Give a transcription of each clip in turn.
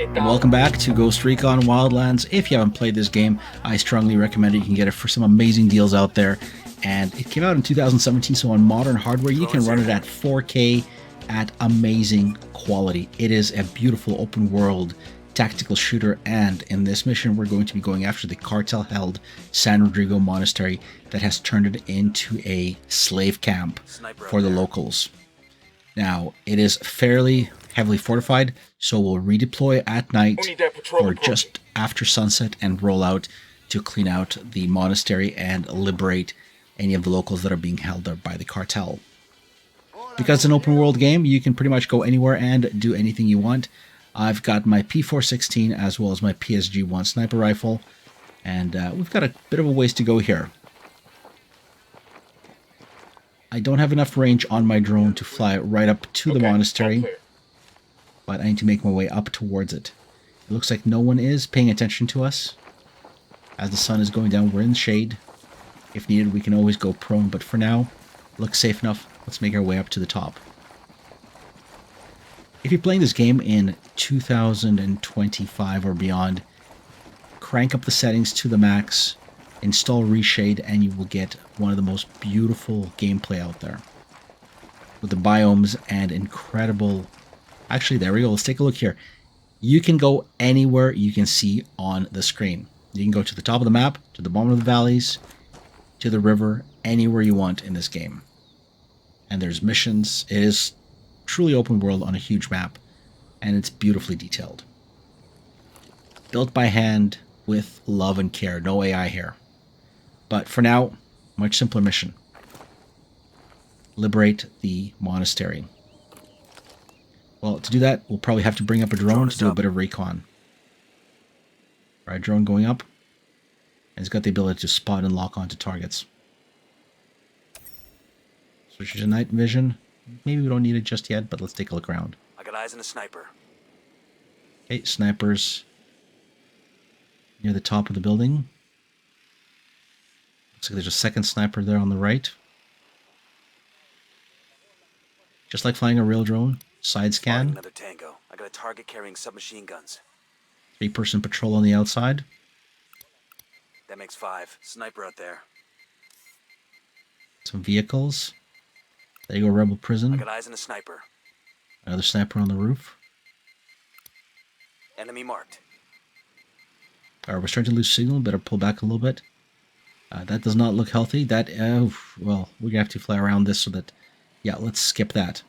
And welcome back to Ghost Recon Wildlands. If you haven't played this game, I strongly recommend it. You can get it for some amazing deals out there. And it came out in 2017, so on modern hardware, you can run it at 4K at amazing quality. It is a beautiful open world tactical shooter, and in this mission, we're going to be going after the cartel-held San Rodrigo Monastery that has turned it into a slave camp for the locals. Now, it is fairly heavily fortified, so we'll redeploy at night or just after sunset and roll out to clean out the monastery and liberate any of the locals that are being held there by the cartel. Because it's an open world game, you can pretty much go anywhere and do anything you want. I've got my P416 as well as my PSG-1 sniper rifle, and we've got a bit of a ways to go here. I don't have enough range on my drone to fly right up to the monastery, but I need to make my way up towards it. It looks like no one is paying attention to us. As the sun is going down, we're in the shade. If needed, we can always go prone, but for now, looks safe enough. Let's make our way up to the top. If you're playing this game in 2025 or beyond, crank up the settings to the max, install Reshade, and you will get one of the most beautiful gameplay out there. With the biomes and incredible... Actually, there we go. Let's take a look here. You can go anywhere you can see on the screen. You can go to the top of the map, to the bottom of the valleys, to the river, anywhere you want in this game. And there's missions. It is truly open world on a huge map, and it's beautifully detailed. Built by hand with love and care. No AI here. But for now, much simpler mission. Liberate the monastery. Well, to do that, we'll probably have to bring up a drone to do a bit of recon. Alright, drone going up. And it's got the ability to spot and lock onto targets. Switch to night vision. Maybe we don't need it just yet, but let's take a look around. I got eyes on a sniper. Okay, snipers near the top of the building. Looks like there's a second sniper there on the right. Just like flying a real drone. Side scan. Another tango. I got a target carrying submachine guns. 3-person patrol on the outside. That makes 5. Sniper out there. Some vehicles. There you go, rebel prison. I got eyes on a sniper. Another sniper on the roof. Enemy marked. Alright, we're starting to lose signal. Better pull back a little bit. That does not look healthy. That, well, we're going to have to fly around this so that... Yeah, let's skip that.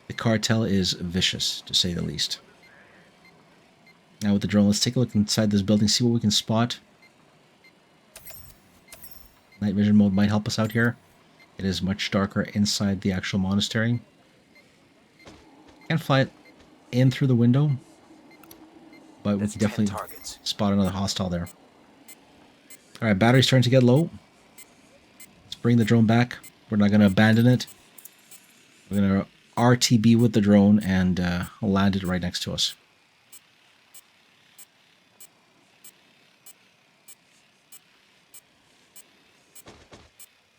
The cartel is vicious, to say the least. Now with the drone, let's take a look inside this building, see what we can spot. Night vision mode might help us out here. It is much darker inside the actual monastery. Can't fly it in through the window, but we can definitely spot another hostile there. Alright, battery's starting to get low. Let's bring the drone back. We're not going to abandon it. We're going to RTB with the drone and land it right next to us.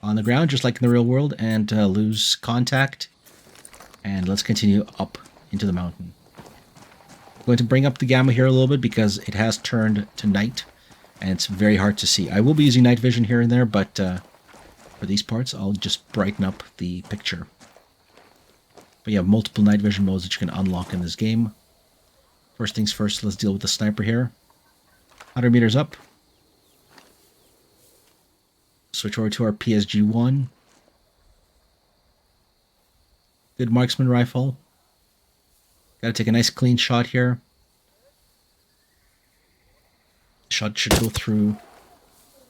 On the ground, just like in the real world, and lose contact. And let's continue up into the mountain. I'm going to bring up the gamma here a little bit because it has turned to night, and it's very hard to see. I will be using night vision here and there, but for these parts, I'll just brighten up the picture. But you have multiple night vision modes that you can unlock in this game. First things first, let's deal with the sniper here. 100 meters up. Switch over to our PSG-1. Good marksman rifle. Gotta take a nice clean shot here. Shot should go through.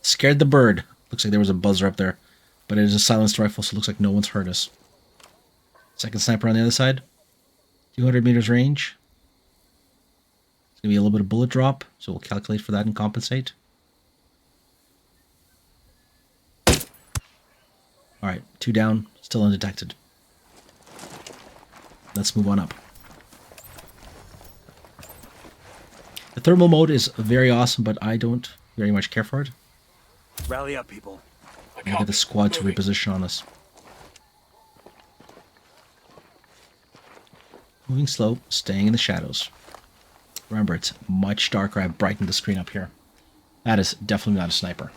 Scared the bird. Looks like there was a buzzer up there. But it is a silenced rifle, so it looks like no one's heard us. Second sniper on the other side. 200 meters range. It's going to be a little bit of bullet drop, so we'll calculate for that and compensate. Alright, 2 down, still undetected. Let's move on up. The thermal mode is very awesome, but I don't very much care for it. Rally up, people. We'll get the squad to reposition on us. Moving slow, staying in the shadows. Remember, it's much darker. I've brightened the screen up here. That is definitely not a sniper.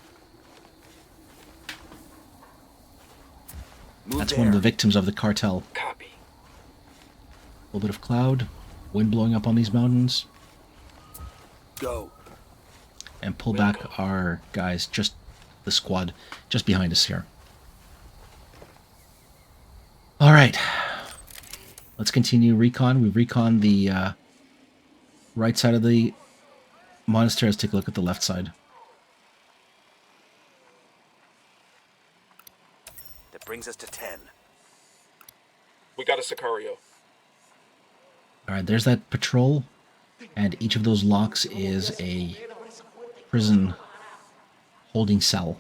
That's one of the victims of the cartel. Copy. A little bit of cloud, wind blowing up on these mountains. Go. And pull back our guys, just the squad, just behind us here. Alright. Let's continue recon. We've reconned the right side of the monastery. Let's take a look at the left side. That brings us to 10. We got a Sicario. Alright, there's that patrol. And each of those locks is a prison holding cell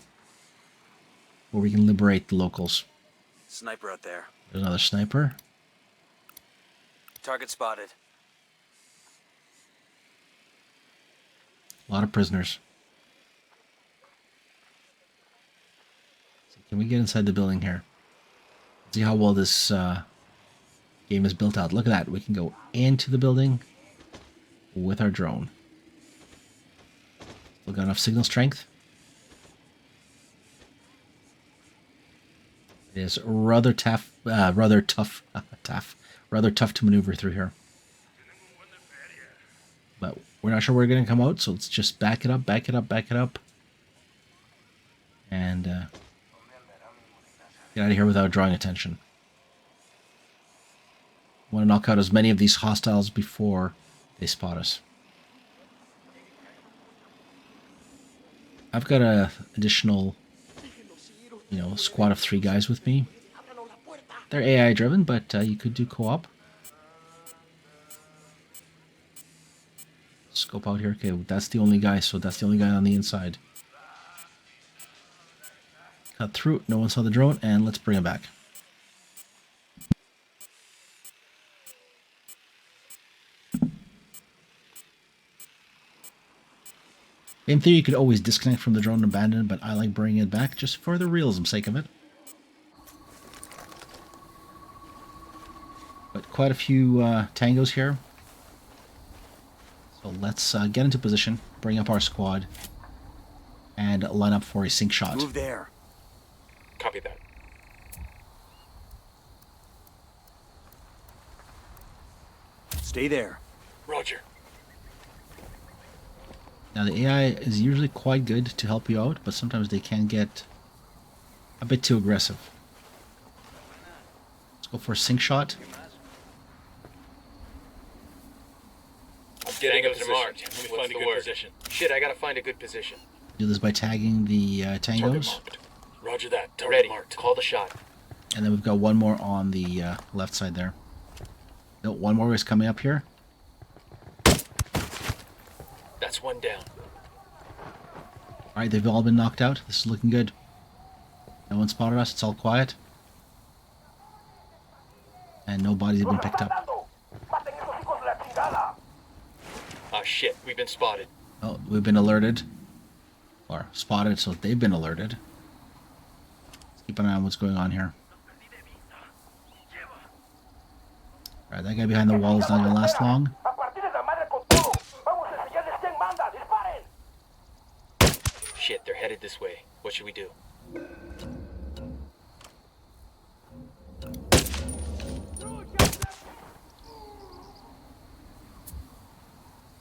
where we can liberate the locals. Sniper out there. There's another sniper. Target spotted. A lot of prisoners. So can we get inside the building here? See how well this game is built out. Look at that. We can go into the building with our drone. We got enough signal strength. It is rather tough to maneuver through here. But we're not sure we're going to come out, so let's just back it up, back it up, back it up. And get out of here without drawing attention. Want to knock out as many of these hostiles before they spot us. I've got a additional, squad of 3 guys with me. They're AI driven, but you could do co-op. Scope out here. Okay, that's the only guy, so that's the only guy on the inside. Cut through. No one saw the drone, and let's bring him back. In theory, you could always disconnect from the drone and abandon it, but I like bringing it back just for the realism sake of it. But quite a few tangos here. So let's get into position, bring up our squad, and line up for a sync shot. Move there. Copy that. Stay there. Roger. Now the AI is usually quite good to help you out, but sometimes they can get a bit too aggressive. Let's go for a sync shot. I'm getting up to mark. Let me find a good position. Shit, I gotta find a good position. Do this by tagging the tangos. Roger that. Ready. Marked. Call the shot. And then we've got one more on the left side there. No, one more is coming up here. That's one down. Alright, they've all been knocked out. This is looking good. No one spotted us. It's all quiet. And no bodies have been picked up. Ah, shit. We've been spotted. Oh, we've been alerted. Or spotted, so they've been alerted. Let's keep an eye on what's going on here. Alright, that guy behind the wall is not going to last long. Shit, they're headed this way. What should we do?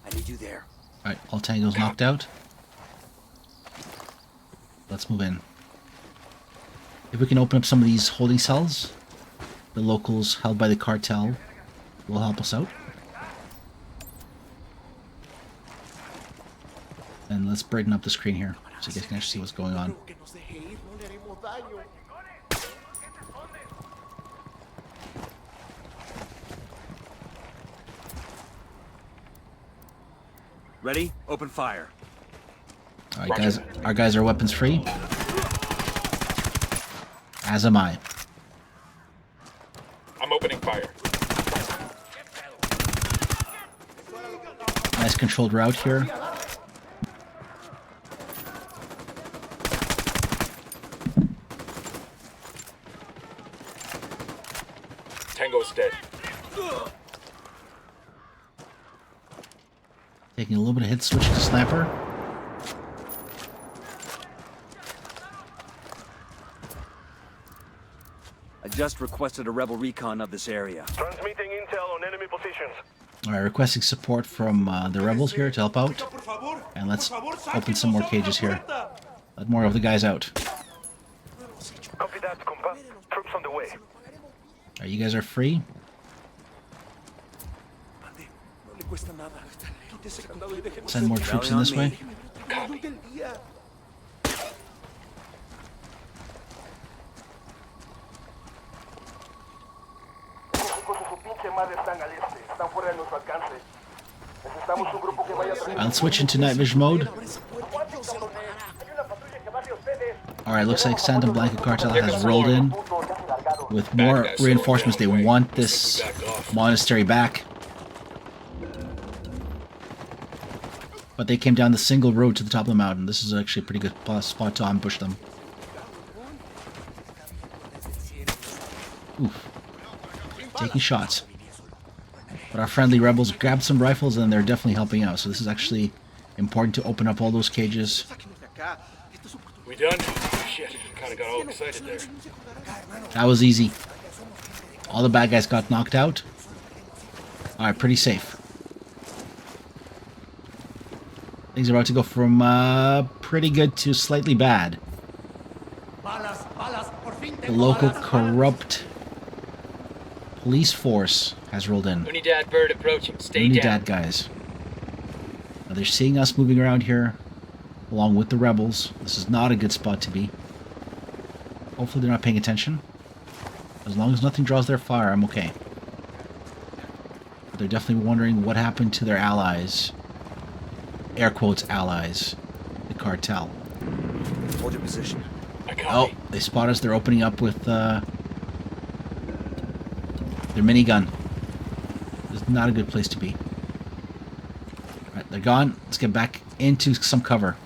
I need you there. Alright, all tangos knocked out. Let's move in. If we can open up some of these holding cells, the locals held by the cartel will help us out. And let's brighten up the screen here so you guys can actually see what's going on. Ready? Open fire. Alright guys, our guys are weapons free. As am I. I'm opening fire. Nice controlled route here. Tango's dead. Taking a little bit of hit switch to sniper. I just requested a rebel recon of this area. Transmitting intel on enemy positions. Alright, requesting support from the rebels here to help out. And let's open some more cages here. Let more of the guys out. Copy that, compa. Troops on the way. Alright, you guys are free. Send more troops in this way. I'll switch into night vision mode. Alright, looks like Santa Blanca Cartel has rolled in with more reinforcements. They want this monastery back. But they came down the single road to the top of the mountain. This is actually a pretty good spot to ambush them. Oof. Taking shots. But our friendly rebels grabbed some rifles and they're definitely helping out. So this is actually important to open up all those cages. We done? Shit, kinda got all excited there. That was easy. All the bad guys got knocked out. Alright, pretty safe. Things are about to go from pretty good to slightly bad. The local corrupt police force has rolled in. Unidad bird approaching. Stay Unidad down. guys. Now they're seeing us moving around here along with the rebels. This is not a good spot to be. Hopefully they're not paying attention. As long as nothing draws their fire, I'm okay. But they're definitely wondering what happened to their allies. Air quotes allies. The cartel. Hold your position. Oh, they spot us. They're opening up with their minigun. This is not a good place to be. Alright, they're gone. Let's get back into some cover.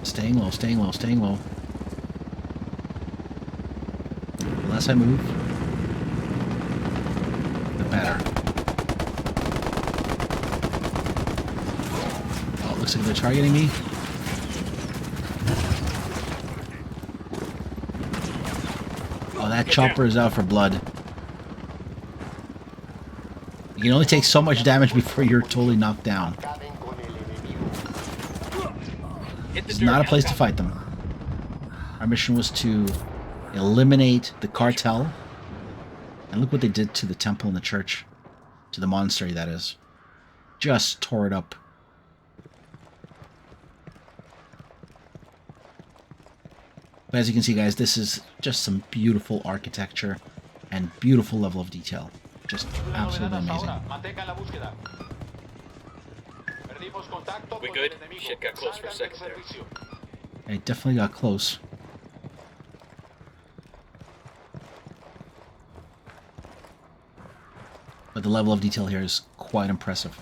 Staying low, staying low, staying low. The less I move, the better. Oh, it looks like they're targeting me. Oh, that chopper is out for blood. You can only take so much damage before you're totally knocked down. It's not a place to fight them. Our mission was to eliminate the cartel. And look what they did to the temple and the church. To the monastery, that is. Just tore it up. But as you can see, guys, this is just some beautiful architecture and beautiful level of detail. Just absolutely amazing. We good? Shit got close for a second there. It definitely got close. But the level of detail here is quite impressive.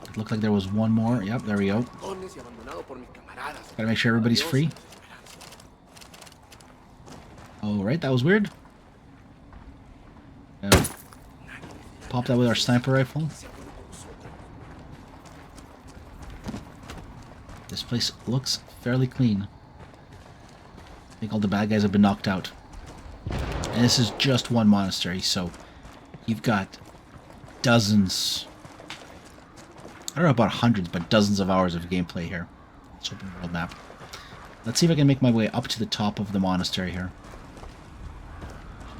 It looked like there was one more. Yep, there we go. Gotta make sure everybody's free. Alright, that was weird. Pop that with our sniper rifle. This place looks fairly clean. I think all the bad guys have been knocked out. And this is just one monastery, so you've got dozens, I don't know about hundreds, but dozens of hours of gameplay here. Let's open the world map. Let's see if I can make my way up to the top of the monastery here.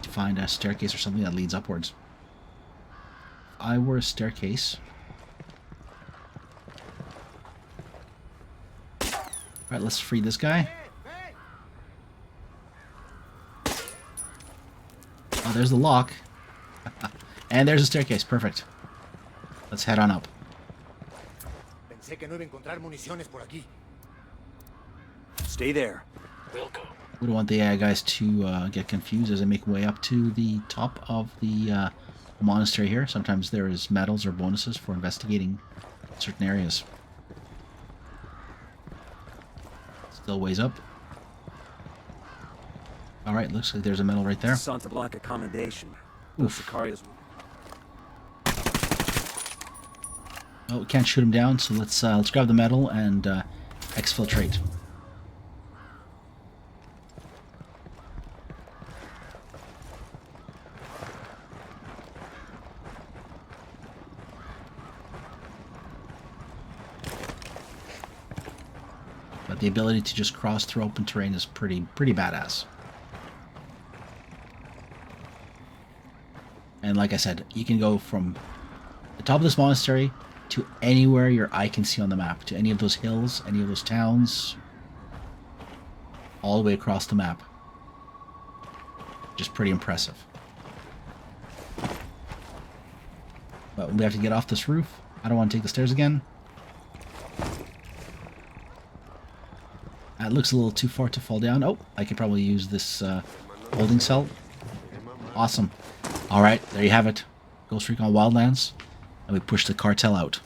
To find a staircase or something that leads upwards. If I were a staircase. Alright, let's free this guy. Oh, there's the lock. And there's a staircase. Perfect. Let's head on up. Stay there. We'll go. We don't want the AI guys to get confused as they make way up to the top of the monastery here. Sometimes there is medals or bonuses for investigating certain areas. Still ways up. All right, looks like there's a medal right there. Santa Blanca commendation. Oof. Sicarios. Oh, we can't shoot him down, so let's grab the medal and exfiltrate. But the ability to just cross through open terrain is pretty badass. And like I said, you can go from the top of this monastery to anywhere your eye can see on the map, to any of those hills, any of those towns, all the way across the map. Just pretty impressive. But we have to get off this roof. I don't want to take the stairs again. It looks a little too far to fall down. Oh, I could probably use this holding cell. Awesome. Alright, there you have it. Ghost Recon Wildlands. And we push the cartel out.